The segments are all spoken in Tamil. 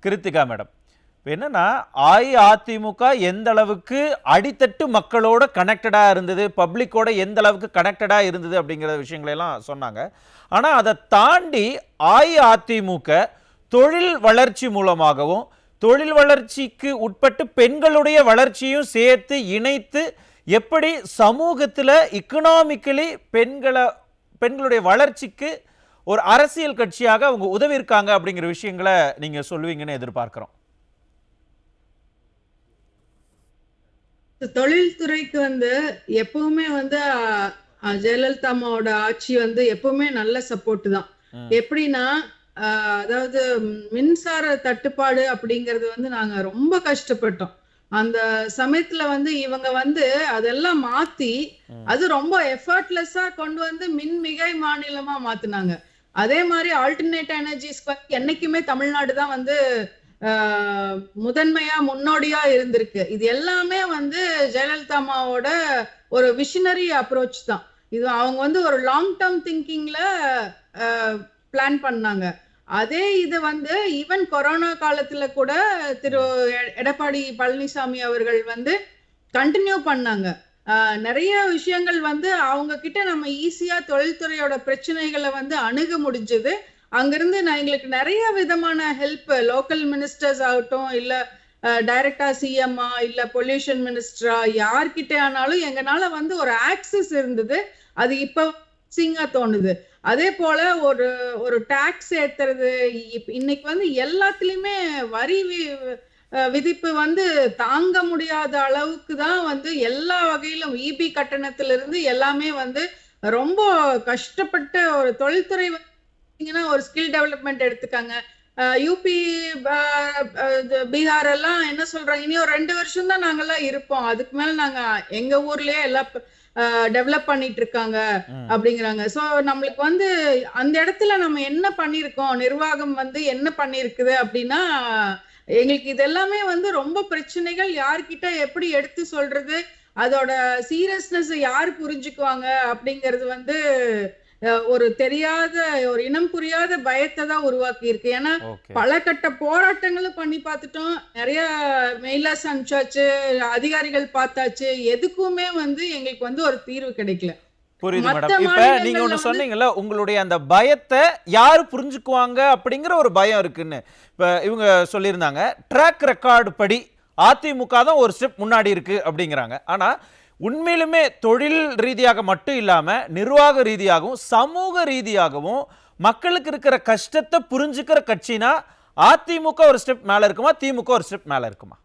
கிருத்திகா மேடம், இப்போ என்னன்னா அஇஅதிமுக எந்த அளவுக்கு அடித்தட்டு மக்களோட கனெக்டடாக இருந்தது, பப்ளிக்கோட எந்த அளவுக்கு கனெக்டடாக இருந்தது அப்படிங்கிற விஷயங்களெல்லாம் சொன்னாங்க. ஆனால் அதை தாண்டி அஇஅதிமுக தொழில் வளர்ச்சி மூலமாகவும் தொழில் வளர்ச்சிக்கு உட்பட்டு பெண்களுடைய வளர்ச்சியும் சேர்த்து இணைத்து எப்படி சமூகத்தில் இக்கனாமிக்கலி பெண்களுடைய வளர்ச்சிக்கு ஒரு அரசியல் கட்சியாக அவங்க உதவி இருக்காங்க அப்படிங்கிற விஷயங்களை நீங்க சொல்லுவீங்கன்னு எதிர்பார்க்கிறோம். தொழில்துறைக்கு எப்பவுமே ஜெயலலிதா அம்மாவோட ஆட்சி எப்பவுமே நல்ல சப்போர்ட் தான். எப்படின்னா அதாவது மின்சார தட்டுப்பாடு அப்படிங்கறது நாங்க ரொம்ப கஷ்டப்பட்டோம். அந்த சமயத்துல இவங்க அதெல்லாம் மாத்தி அது ரொம்ப எஃபர்ட்லெஸ்ஸா கொண்டு மின் மிகை மாநிலமா மாத்துனாங்க. அதே மாதிரி ஆல்டர்னேட் எனர்ஜிஸ்க்கு என்னைக்குமே தமிழ்நாடு தான் முதன்மையா முன்னோடியா இருந்திருக்கு. இது எல்லாமே ஜெயலலிதா அம்மாவோட ஒரு விஷனரி அப்ரோச் தான். இது அவங்க ஒரு லாங் டேர்ம் திங்கிங்ல பிளான் பண்ணாங்க. அதே இது ஈவன் கொரோனா காலத்துல கூட திரு எடப்பாடி பழனிசாமி அவர்கள் கண்டினியூ பண்ணாங்க. நிறைய விஷயங்கள் அவங்க கிட்ட நம்ம ஈஸியா தொழில்துறையோட பிரச்சனைகளை அணுக முடிஞ்சது. அங்கிருந்து எங்களுக்கு நிறைய விதமான ஹெல்ப், லோக்கல் மினிஸ்டர்ஸ் ஆகட்டும், இல்ல டைரக்டா சிஎம்ஆ இல்ல பொல்யூஷன் மினிஸ்டரா யார்கிட்ட ஆனாலும் எங்கனால ஒரு ஆக்சஸ் இருந்தது. அது இப்ப சிங்கா தோணுது. அதே போல ஒரு டாக்ஸ் ஏத்துறது, இன்னைக்கு எல்லாத்துலயுமே வரி விதிப்பு தாங்க முடியாத அளவுக்கு தான் எல்லா வகையிலும் இபி கட்டணத்திலிருந்து எல்லாமே ரொம்ப கஷ்டப்பட்ட ஒரு தொழில்துறை. ஒரு ஸ்கில் டெவலப்மெண்ட் எடுத்துக்காங்க. யூபி பீகார் எல்லாம் என்ன சொல்றாங்க, இனி ஒரு 2 வருஷம் தான் நாங்கெல்லாம் இருப்போம், அதுக்கு மேல நாங்க எங்க ஊர்லயே எல்லாம் டெவலப் பண்ணிட்டு இருக்காங்க அப்படிங்கிறாங்க. சோ நம்மளுக்கு அந்த இடத்துல நம்ம என்ன பண்ணிருக்கோம், நிர்வாகம் என்ன பண்ணிருக்குது அப்படின்னா, எங்களுக்கு இது எல்லாமே ரொம்ப பிரச்சனைகள். யார்கிட்ட எப்படி எடுத்து சொல்றது, அதோட சீரியஸ்னஸ் யார் புரிஞ்சுக்குவாங்க அப்படிங்கிறது ஒரு தெரியாத, ஒரு இனம் புரியாத பயத்தை தான் உருவாக்கி இருக்கு. ஏன்னா பல கட்ட போராட்டங்களும் பண்ணி பார்த்துட்டோம், நிறைய மெயிலாஸ் அனுப்பிச்சாச்சு, அதிகாரிகள் பார்த்தாச்சு, எதுக்குமே எங்களுக்கு ஒரு தீர்வு கிடைக்கல. புரியுது மேடம். இப்ப நீங்க ஒண்ணு சொன்னீங்கல்ல, உங்களுடைய அந்த பயத்தை யாரு புரிஞ்சுக்குவாங்க அப்படிங்கிற ஒரு பயம் இருக்குன்னு. இப்ப இவங்க சொல்லியிருந்தாங்க, ட்ராக் ரெக்கார்டு படி அதிமுக தான் ஒரு ஸ்டெப் முன்னாடி இருக்கு அப்படிங்கிறாங்க. ஆனா உண்மையிலுமே தொழில் ரீதியாக மட்டும் இல்லாம நிர்வாக ரீதியாகவும் சமூக ரீதியாகவும் மக்களுக்கு இருக்கிற கஷ்டத்தை புரிஞ்சுக்கிற கட்சினா அதிமுக ஒரு ஸ்டெப் மேல இருக்குமா, திமுக ஒரு ஸ்டெப் மேல இருக்குமா?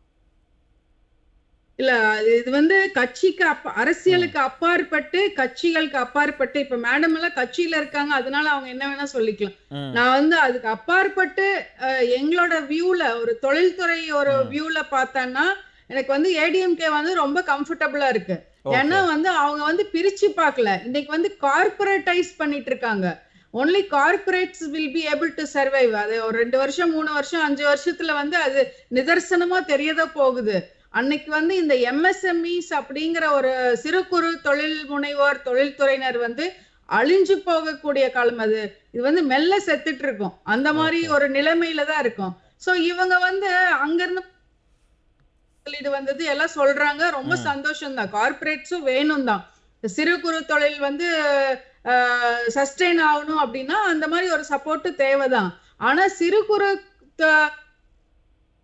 இல்ல, இது கட்சிக்கு அரசியலுக்கு அப்பாற்பட்டு, கட்சிகளுக்கு அப்பாற்பட்டு, இப்ப மேடம் எல்லாம் கட்சியில இருக்காங்க, அதனால அவங்க என்ன வேணா சொல்லிக்கலாம். நான் அதுக்கு அப்பாற்பட்டு எங்களோட வியூல, ஒரு தொழில்துறை ஒரு வியூல பார்த்தேன்னா எனக்கு ஏடிஎம்கே ரொம்ப கம்ஃபர்டபுளா இருக்கு. ஏன்னா அவங்க பிரிச்சு பார்க்கல. இன்னைக்கு கார்பரேட்டைஸ் பண்ணிட்டு இருக்காங்க. Only corporates will be able to survive. அது ஒரு 2 வருஷம் 3 வருஷம் 5 வருஷத்துல அது நிதர்சனமா தெரியதா போகுது. அன்னைக்கு இந்த எம்எஸ்எம்இஸ் அப்படிங்கிற ஒரு சிறு குறு தொழில் முனைவோர் தொழில்துறையினர் அழிஞ்சு போகக்கூடிய காலம் அது. இது மெல்ல செத்துட்டு இருக்கும், அந்த மாதிரி ஒரு நிலைமையில தான் இருக்கும். சோ இவங்க அங்கிருந்து எல்லாம் சொல்றாங்க, ரொம்ப சந்தோஷம் தான். கார்பரேட்ஸும் வேணும் தான். சிறு குறு தொழில் சஸ்டெயின் ஆகணும் அப்படின்னா அந்த மாதிரி ஒரு சப்போர்ட் தேவைதான். ஆனா சிறு குறு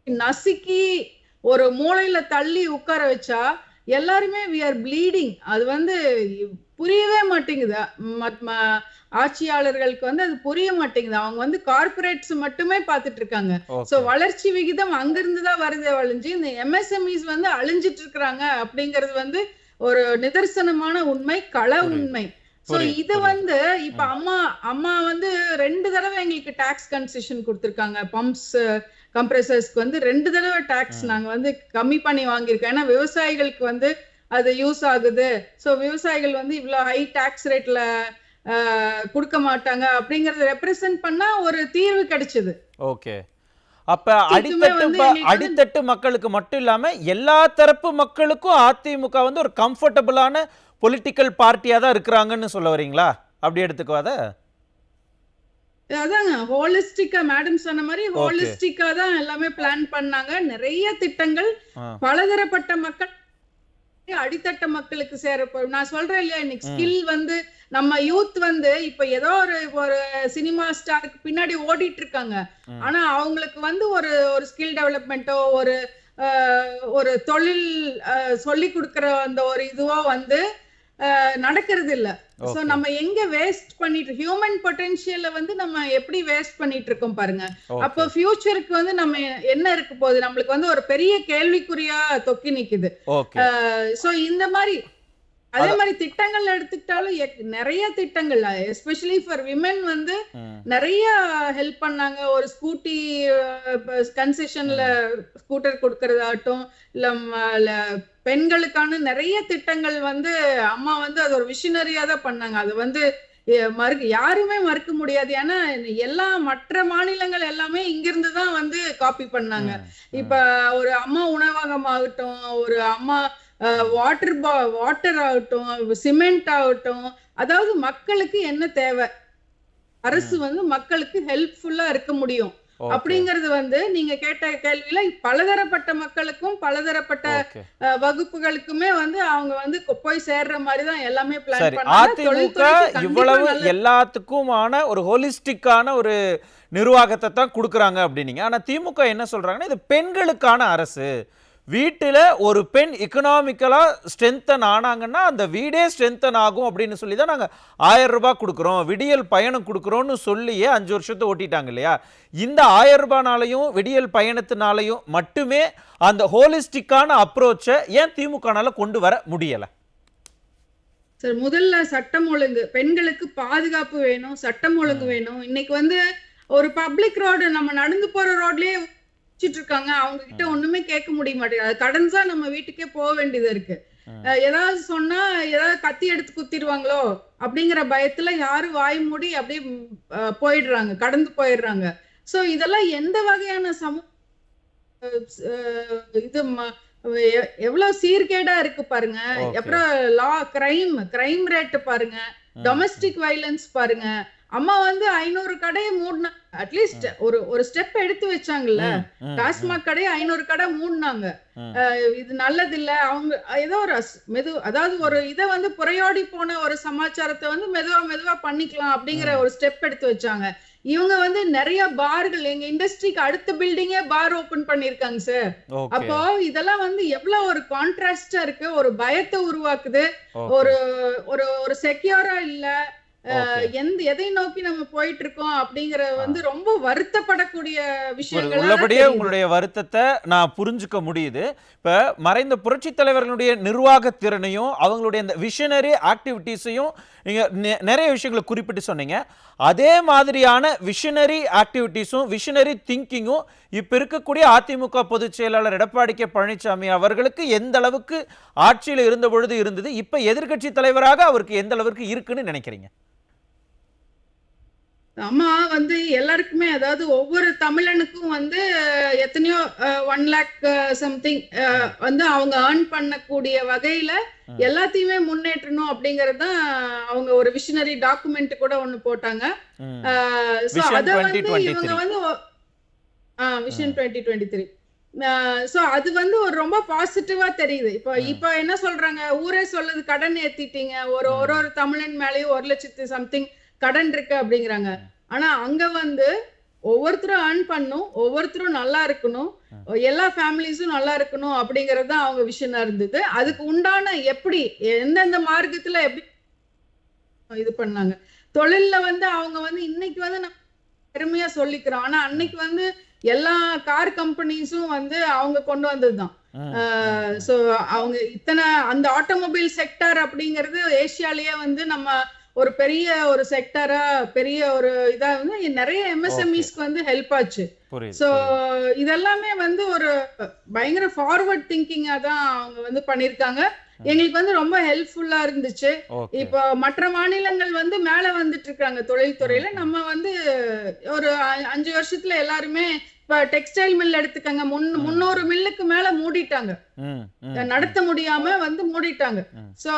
நசுக்கி ஒரு மூளையில தள்ளி உட்கார வச்சா எல்லாருமே we are bleeding. அது புரியவே மாட்டேங்குது. ஆட்சியாளர்களுக்கு அது புரிய மாட்டேங்குது. அவங்க கார்பரேட்ஸ் மட்டுமே பார்த்துட்டு இருக்காங்க. சோ வளர்ச்சி விகிதம் அங்கிருந்து தான் வருதே ஒழிஞ்சு இந்த எம்எஸ்எம்இஸ் அழிஞ்சிட்டு இருக்காங்க அப்படிங்கிறது ஒரு நிதர்சனமான உண்மை, கள உண்மை. சோ இது இப்ப அம்மா 2 தடவை எங்களுக்கு டாக்ஸ் கன்செஷன் கொடுத்திருக்காங்க. பம்ப்ஸ் கம்ப்ரஸர்ஸ்க்கு 2 தடவை டாக்ஸ் நாங்க கம்மி பண்ணி வாங்கியிருக்கோம். ஏன்னா விவசாயிகளுக்கு அது யூஸ் ஆகுது. சோ விவசாயிகள் இவ்வளவு ஹை டாக்ஸ் ரேட்ல கொடுக்க மாட்டாங்க அப்படிங்கறத ரெப்ரசன்ட் பண்ணா ஒரு தீர்வு கிடைச்சது. ஓகே, அப்ப அடித்தட்டு மக்களுக்கு மட்டும் இல்லாம எல்லா தரப்பு மக்களுக்கும் அதிமுக ஒரு கம்ஃபர்டபுளான பொலிட்டிக்கல் பார்ட்டியா தான் இருக்கிறாங்கன்னு சொல்ல வரீங்களா? அப்படி எடுத்துக்குவாத? அதாங்க ஹோலிஸ்டிக்கா மேடம் சொன்ன மாதிரி ஓகே. ஹோலிஸ்டிக்கா தான் எல்லாமே பிளான் பண்ணாங்க. நிறைய திட்டங்கள் ஆ. பலதரப்பட்ட மக்கள் அடித்தட்ட மக்களுக்கு நான் சொல்றேன் இல்லையா, இன்னைக்கு ம். ஸ்கில் வந்து நம்ம யூத் வந்து இப்ப ஏதோ ஒரு ஒரு சினிமா ஸ்டாருக்கு பின்னாடி ஓடிட்டு இருக்காங்க. ம். ஆனா அவங்களுக்கு வந்து ஒரு ஒரு ஸ்கில் டெவலப்மெண்ட்டோ ஒரு ஒரு தொழில் சொல்லி கொடுக்கிற அந்த ஒரு இதுவோ வந்து நடக்கிறது இல்ல. So okay. நம்ம எங்க வேஸ்ட் பண்ணிட்டு ஹியூமன் பொட்டன்ஷியலை வந்து நம்ம எப்படி வேஸ்ட் பண்ணிட்டு இருக்கோம் பாருங்க. அப்போ ஓகே. ஃபியூச்சருக்கு வந்து நம்ம என்ன இருக்க போகுது, நம்மளுக்கு வந்து ஒரு பெரிய கேள்விக்குறியா தொக்கி நிக்குது. ஓகே. சோ இந்த மாதிரி அதே அத மாதிரி திட்டங்கள் எடுத்துக்கிட்டாலும் நிறைய திட்டங்கள் எஸ்பெஷலி ஃபார் விமென் வந்து ம். நிறைய ஹெல்ப் பண்ணாங்க. ஒரு ஸ்கூட்டி கன்செஷன்ல ம். ஸ்கூட்டர் கொடுக்கறதாகட்டும், இல்ல பெண்களுக்கான நிறைய திட்டங்கள் வந்து அம்மா வந்து அது ஒரு விஷனரியா தான் பண்ணாங்க. அது வந்து யாருமே மறுக்க முடியாது. ஏன்னா எல்லா மற்ற மாநிலங்கள் எல்லாமே இங்கிருந்து தான் வந்து காப்பி பண்ணாங்க. ம். இப்ப ம். ஒரு அம்மா உணவகம் ஆகட்டும், ஒரு அம்மா ம். வாட்டர் ஆகட்டும், சிமெண்ட் ஆகட்டும், அதாவது மக்களுக்கு என்ன தேவை, அரசு ம். வந்து மக்களுக்கு ஹெல்ப்ஃபுல்லா இருக்க முடியும் ஓகே. அப்படிங்கறது வந்து நீங்க கேட்ட கேள்வியில பலதரப்பட்ட மக்களுக்கும் பலதரப்பட்ட ஓகே. வகுப்புகளுக்குமே வந்து அவங்க வந்து போய் சேர்ற மாதிரி தான் எல்லாமே பிளான் சரி. பண்ணாங்க. அதிமுக தொழில்துறைக்கு கண்டிப்பா இவ்வளவு நல்ல எல்லாத்துக்குமான ஒரு ஹோலிஸ்டிக்கான ஒரு நிர்வாகத்தை தான் கொடுக்குறாங்க அப்படின்னீங்க. ஆனா திமுக என்ன சொல்றாங்கன்னா, இது பெண்களுக்கான அரசு. வீட்டில் ஒரு பெண் எக்கனாமிக்கலா ஸ்ட்ரென்தன் ஆனாங்கன்னா அந்த வீடே ஸ்ட்ரென்தன் ஆகும் அப்படின்னு சொல்லி தான் நாங்கள் 1000 ரூபாய் கொடுக்குறோம், விடியல் பயணம் கொடுக்குறோன்னு சொல்லியே 5 வருஷத்தை ஓட்டிட்டாங்க இல்லையா? இந்த 1000 ரூபாய்னாலையும் விடியல் பயணத்தினாலையும் மட்டுமே அந்த ஹோலிஸ்டிக்கான அப்ரோச்சை ஏன் திமுகனால கொண்டு வர முடியலை? சார், முதல்ல சட்டம் ஒழுங்கு, பெண்களுக்கு பாதுகாப்பு வேணும், சட்டம் ஒழுங்கு ம். வேணும். இன்னைக்கு வந்து ஒரு பப்ளிக் ரோடு நம்ம நடந்து போற ரோட்லயே வச்சிட்டு இருக்காங்க. அவங்க கிட்ட ம். ஒண்ணுமே கேட்க முடிய மாட்டேங்குது. அது கடந்தா நம்ம வீட்டுக்கே போக வேண்டியது இருக்கு. ம். ஏதாவது சொன்னா ஏதாவது கத்தி எடுத்து குத்திடுவாங்களோ அப்படிங்கிற பயத்துல யாரும் வாய் மூடி அப்படியே போயிடுறாங்க, கடந்து போயிடுறாங்க. சோ இதெல்லாம் எந்த வகையான இது எவ்வளவு சீர்கேடா இருக்கு பாருங்க. ஓகே. அப்புறம் கிரைம் ரேட் பாருங்க, ம். ம். டொமஸ்டிக் வயலன்ஸ் பாருங்க. அம்மா வந்து 500 கடையை மூடினா அட்லீஸ்ட் ம். ஒரு ஸ்டெப் எடுத்து வச்சாங்கல்ல. ம். ம். ம். டாஸ்மாக் கடையை 500 கடை மூடினாங்க. ம். இது நல்லது இல்ல. அவங்க ஏதோ ஒரு அதாவது ஒரு ம். இதை வந்து புறையோடி போன ஒரு சமாச்சாரத்தை வந்து மெதுவா மெதுவா பண்ணிக்கலாம் அப்படிங்கிற ம். ஒரு ஸ்டெப் எடுத்து வச்சாங்க. இவங்க வந்து நிறைய பார்கள், எங்க இண்டஸ்ட்ரிக்கு அடுத்த பில்டிங்கே பார் ஓபன் பண்ணிருக்காங்க சார். ஓகே. அப்போ இதெல்லாம் வந்து எவ்வளவு ஒரு கான்ட்ராஸ்டா இருக்கு, ஒரு பயத்தை உருவாக்குது, ஓகே. ஒரு ஒரு ஒரு செக்யூரா இல்ல, ஓகே. எதை நோக்கி நம்ம போயிட்டு இருக்கோம் அப்படிங்கறது ஆ. வந்து ரொம்ப வருத்தப்படக்கூடிய விஷயங்களா தான் உள்ளபடியே தெரியுது. உங்களுடைய வருத்தத்தை நான் புரிஞ்சுக்க முடியுது. இப்ப மறைந்த புரட்சி தலைவர்களுடைய நிர்வாக திறனையும் அவங்களுடைய இந்த விஷனரி ஆக்டிவிட்டீஸையும் நீங்க நிறைய விஷயங்களை குறிப்பிட்டு சொன்னீங்க. அதே மாதிரியான விஷனரி ஆக்டிவிட்டீஸும் விஷனரி திங்கிங்கும் இப்ப இருக்கக்கூடிய அதிமுக பொதுச் செயலாளர் எடப்பாடி கே பழனிசாமி அவர்களுக்கு எந்த அளவுக்கு ஆட்சியில் இருந்த பொழுது இருந்தது, இப்ப எதிர்க்கட்சி தலைவராக அவருக்கு எந்த அளவுக்கு இருக்குன்னு நினைக்கிறீங்க? அம்மா வந்து எல்லாருக்குமே, அதாவது ஒவ்வொரு தமிழனுக்கும் வந்து எத்தனையோ 1 lakh சம்திங் ம். வந்து அவங்க ஏர்ன் பண்ணக்கூடிய வகையில ம். எல்லாத்தையுமே முன்னேற்றணும் அப்படிங்கறது தான் அவங்க ஒரு விஷனரி டாக்குமெண்ட் கூட ஒண்ணு போட்டாங்க. ம். சோ விஷன் அத வந்து இவங்க 2023. வந்து விஷன் ம். 2023. சோ அது வந்து ஒரு ரொம்ப பாசிட்டிவா தெரியுது. ம். இப்ப என்ன சொல்றாங்க, ஊரே சொல்லுது கடன் ஏத்திட்டீங்க, ஒரு ஒரு ம். ஒரு தமிழன் மேலயும் 1 லட்சத்து சம்திங் கடன் இருக்கு அப்படிங்கிறாங்க. ம். ஆனா அங்க வந்து ஒவ்வொருத்தரும் ஏர்ன் பண்ணும், ஒவ்வொருத்தரும் நல்லா இருக்கணும், ம். எல்லா ஃபேமிலிஸும் நல்லா இருக்கணும் அப்படிங்கறது தான் அவங்க விஷனா இருந்தது. அதுக்கு உண்டான எப்படி எந்தெந்த மார்க்கத்துல எப்படி இது பண்ணாங்க. தொழில்ல வந்து அவங்க வந்து இன்னைக்கு வந்து நம்ம பெருமையா சொல்லிக்கிறோம். ஆனா ம். அன்னைக்கு வந்து எல்லா கார் கம்பெனிஸும் வந்து அவங்க கொண்டு வந்ததுதான். ம். ம். சோ அவங்க இத்தனை அந்த ஆட்டோமொபைல் செக்டார் அப்படிங்கிறது ஏசியாலேயே வந்து நம்ம ஒரு பெரிய ஒரு செக்டரா, பெரிய ஒரு இதா வந்து நிறைய ஓகே. எம்எஸ்எம்இஸ்க்கு வந்து ஹெல்ப் ஆச்சு. புரியுது. சோ புரியுது. இதெல்லாமே வந்து ஒரு பயங்கர ஃபார்வர்ட் திங்கிங்கா தான் அவங்க வந்து பண்ணிருக்காங்க. ம். எங்களுக்கு வந்து ரொம்ப ஹெல்ப்ஃபுல்லா இருந்துச்சு. ஓகே. இப்போ மற்ற மாநிலங்கள் வந்து மேல வந்துட்டு இருக்காங்க ம். தொழில்துறையில. ம். நம்ம வந்து ஒரு 5 வருஷத்துல எல்லாருமே, இப்ப டெக்ஸ்டைல் மில் எடுத்துக்கங்க, ம். 300 மில்லுக்கு மேல மூடிட்டாங்க. ம். ம். ம். நடத்த முடியாம வந்து மூடிட்டாங்க. ம். சோ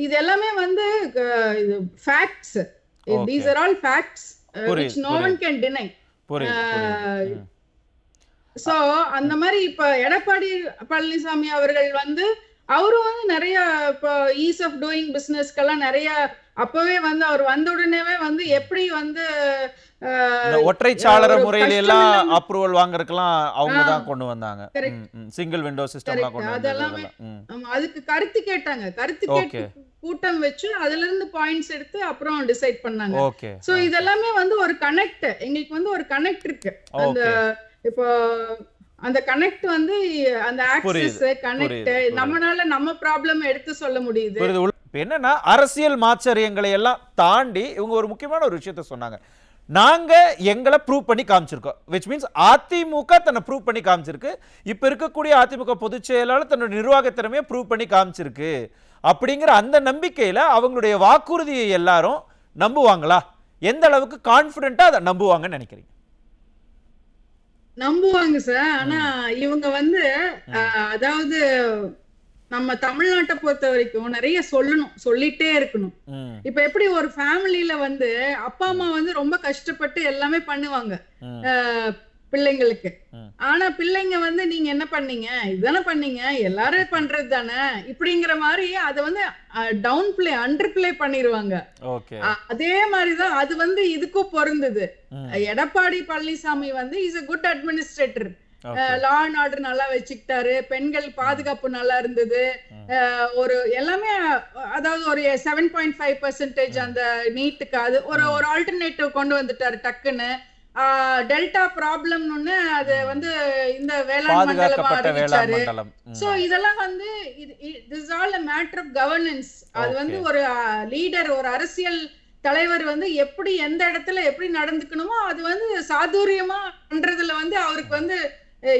இது எல்லாமே வந்து இது facts. Okay. These are all facts. புரியுது which no one can deny. புரியுது புரியுது ம். சோ அந்த மாதிரி இப்ப எடப்பாடி பழனிசாமி அவர்கள் வந்து அவரும் வந்து நிறைய இப்போ ஈஸ் ஆஃப் டூயிங் பிசினஸ்க்கெல்லாம் நிறைய அப்பவே வந்து அவர் வந்த உடனேவே வந்து எப்படி வந்து இந்த ஒற்றைச்சாளர ஒரு முறையில கஷ்டம் எல்லாம் இல்லாம அப்ரூவல் வாங்குறதுக்கெல்லாம் அவங்க ஆ, தான் கொண்டு வந்தாங்க. correct, சிங்கிள் விண்டோ சிஸ்டம்லாம் correct. கொண்டு வந்தது அதெல்லாமே இதெல்லாம். ஆமா, அதுக்கு கருத்து கேட்டாங்க. கருத்து கேட்டு ஓகே கூட்டம் வச்சு அதுல இருந்து பாயிண்ட்ஸ் எடுத்து அப்புறம் டிசைட் பண்ணாங்க. ஓகே சோ ஓகே இதெல்லாமே வந்து ஒரு கனெக்ட், எங்களுக்கு வந்து ஒரு கனெக்ட் இருக்கு. அந்த ஓகே இப்போ அந்த கனெக்ட் வந்து அந்த புரியுது ஆக்சஸ் கனெக்ட் புரியுது புரியுது நம்மனால நம்ம ப்ராப்ளம் எடுத்து சொல்ல முடியுது. புரியுது. இப்ப என்னன்னா அரசியல் மாச்சரியங்களை எல்லாம் தாண்டி இவங்க ஒரு முக்கியமான ஒரு விஷயத்த சொன்னாங்க. நாங்க எங்களை ப்ரூவ் பண்ணி காமிச்சிருக்கோம். which means அதிமுக தன்னை ப்ரூவ் பண்ணி காமிச்சிருக்கு. இப்ப இருக்கக்கூடிய அதிமுக பொதுச் செயலாளர் தன்னோட நிர்வாக திறமையை ப்ரூவ் பண்ணி காமிச்சிருக்கு அப்படிங்கிற அந்த நம்பிக்கையில அவங்களுடைய வாக்குறுதியை எல்லாரும் நம்புவாங்களா? எந்த அளவுக்கு கான்ஃபிடென்ட்டா அதை நம்புவாங்கன்னு நினைக்கிறீங்க? நம்புவாங்க சார். ஆனா ம் இவங்க வந்து ம் அதாவது நம்ம தமிழ்நாட்டை பொறுத்த வரைக்கும் நிறைய சொல்லணும், சொல்லிட்டே இருக்கணும். ம் இப்ப எப்படி ஒரு ஃபேமிலில வந்து அப்பா அம்மா ம் வந்து ரொம்ப கஷ்டப்பட்டு எல்லாமே பண்ணுவாங்க ம் அஹ் பிள்ளைங்களுக்கு. ம் ஆனா பிள்ளைங்க வந்து நீங்க என்ன பண்ணீங்க, இதுதானே பண்ணீங்க, எல்லாரும் பண்றது தானே, இப்படிங்கிற மாதிரி அதை வந்து டவுன் பிளே அண்டர் பிளே பண்ணிடுவாங்க. ஓகே அதே மாதிரிதான் அது வந்து இதுக்கும் பொருந்தது. ம் எடப்பாடி பழனிசாமி வந்து is a good administrator. Okay law and order நல்லா வச்சுக்கிட்டாரு, பெண்கள் ம் பாதுகாப்பு நல்லா இருந்தது, ம் ஒரு எல்லாமே அதாவது ஒரு 7.5% ம் அந்த நீட்டுக்கு அது ஒரு ம் ஒரு ஆல்டர்னேட்டிவ் கொண்டு வந்துட்டாரு டக்குன்னு. டெல்டா ப்ராப்ளம்னு அது ம் வந்து இந்த வேளாண் மண்டலமா பாதுகாக்கப்பட்ட வேளாண் அறிவிச்சாரு. மண்டலம். சோ ம் இதெல்லாம் வந்து this all a matter of governance. அது வந்து ஓகே ஒரு லீடர், ஒரு அரசியல் தலைவர் வந்து எப்படி எந்த இடத்துல எப்படி நடந்துக்கணுமோ அது வந்து சாதுரியமா பண்றதுல வந்து அவருக்கு வந்து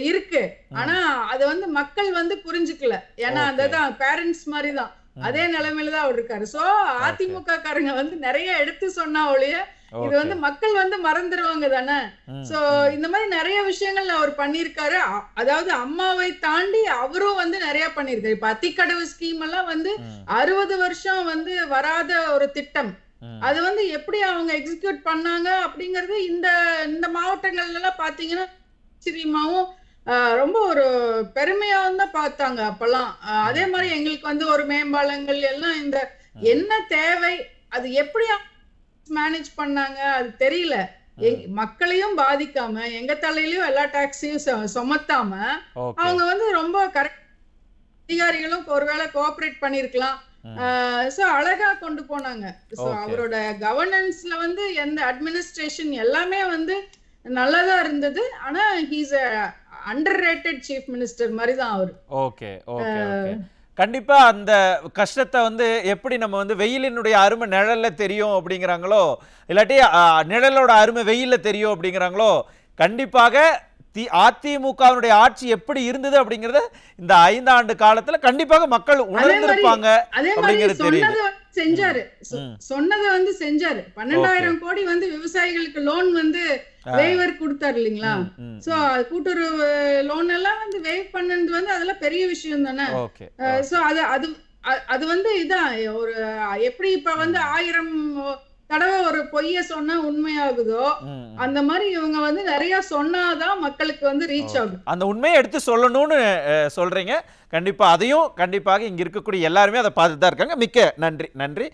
இருக்கு. ஆனா ம் அது வந்து மக்கள் வந்து புரிஞ்சுக்கல. ஏன்னா ஓகே அதுதான் பேரண்ட்ஸ் மாதிரி தான், அதே ம் நிலைமையில தான் அவர் இருக்காரு. சோ ஓகே அதிமுக காரங்க வந்து நிறைய எடுத்து சொன்னா ஒழிய இது ஓகே வந்து மக்கள் வந்து மறந்துடுவாங்க தானே. ம் சோ ம் இந்த மாதிரி நிறைய விஷயங்கள் அவர் பண்ணிருக்காரு. அதாவது அம்மாவை தாண்டி அவரும் வந்து நிறைய பண்ணிருக்காரு. இப்ப அத்திக்கடவு ஸ்கீம் எல்லாம் வந்து ம் 60 வருஷம் வந்து வராத ஒரு திட்டம். ம் அது வந்து எப்படி அவங்க எக்ஸிக்யூட் பண்ணாங்க அப்படிங்கறது இந்த இந்த மாவட்டங்கள்ல எல்லாம் பாத்தீங்கன்னா ஆச்சரியமாவும் ரொம்ப ஒரு பெருமையாவும் தான் பார்த்தாங்க அப்பெல்லாம். அதே ம் மாதிரி ம் எங்களுக்கு வந்து ஒரு மேம்பாலங்கள் எல்லாம் இந்த ம் என்ன தேவை, அது எப்படி மேனேஜ் பண்ணாங்க அது தெரியல. ம் மக்களையும் பாதிக்காம எங்க தலையிலயும் எல்லா டாக்ஸையும் சுமத்தாம ஓகே அவங்க வந்து ரொம்ப கரெக்ட், அதிகாரிகளும் ஒருவேளை கோஆபரேட் பண்ணிருக்கலாம். ம் சோ அழகா கொண்டு போனாங்க. சோ ஓகே அவரோட கவர்னன்ஸ்ல வந்து எந்த அட்மினிஸ்ட்ரேஷன் எல்லாமே வந்து நல்லதா இருந்தது. ஆனா he's under rated chief minister மாதிரி தான் அவரு. ஓகே ஓகே ஓகே கண்டிப்பா அந்த கஷ்டத்தை வந்து எப்படி நம்ம வந்து வெயிலினுடைய அருமை நிழல்ல தெரியும் அப்படிங்கிறாங்களோ, இல்லாட்டி நிழலோட அருமை வெயில்ல தெரியும் அப்படிங்கிறாங்களோ, கண்டிப்பாக அதிமுகவினுடைய ஆட்சி எப்படி இருந்தது அப்படிங்கறத இந்த 5 ஆண்டு காலத்துல கண்டிப்பாக மக்கள் அதே மாதிரி உணர்ந்திருப்பாங்க அதே மாதிரி அப்படிங்கிறது தெரியுது. சொன்னதை வந்து செஞ்சாரு. ம் சொன்னதை வந்து செஞ்சாரு. ஓகே 12,000 கோடி வந்து விவசாயிகளுக்கு லோன் வந்து ஆ வேவர் கொடுத்தாரு இல்லைங்களா. ம் ம் சோ ம் கூட்டுறவு லோன் எல்லாம் வந்து வேவ் பண்ணது வந்து அதெல்லாம் பெரிய விஷயம் தானே. ஓகே சோ ஓகே அது அது அது வந்து இதான் ஒரு எப்படி இப்ப வந்து ம் 1000 தடவை ஒரு பொய்ய சொன்னா உண்மையாகுதோ ம் ம் அந்த மாதிரி இவங்க வந்து நிறைய சொன்னாதான் மக்களுக்கு வந்து ரீச் ஓகே ஆகும். அந்த உண்மையை எடுத்து சொல்லணும்னு சொல்றீங்க. கண்டிப்பா அதையும் கண்டிப்பாக இங்க இருக்கக்கூடிய எல்லாருமே அதை பார்த்துட்டு தான் இருக்காங்க. மிக்க நன்றி நன்றி.